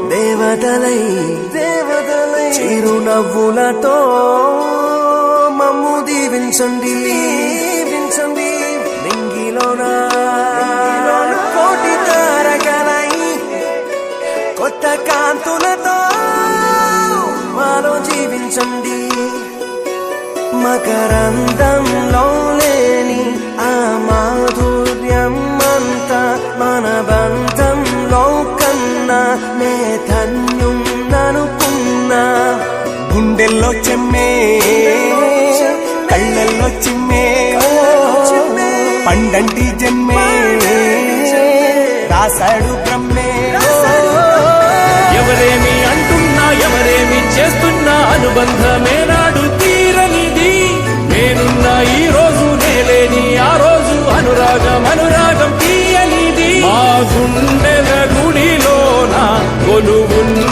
దేవతలై చిరునవ్వులతో మమ్ము దీవించండి నింగిలోన కోటి తారకలై కొత్త కాంతులతో మాలో జీవించండి మకరందంలో లేని ఆ మాధుర్యం అంతా మన బంధంలో కన్నా నే ధన్యం ననుకున్నా గుండెల్లో చెమ్మే కళ్ళల్లో చిమ్మే పండంటి జన్మే రాశాడు బ్రహ్మే ఎవరేమి అంటున్నా ఎవరేమి చేస్తున్నా అనుబంధమే నాడు తీరనిది నేనున్నా ఈ రోజు నేలేని ఆ రోజు అనురాగం తీయనిది మా గుండెల గుడిలోన కొలువున్న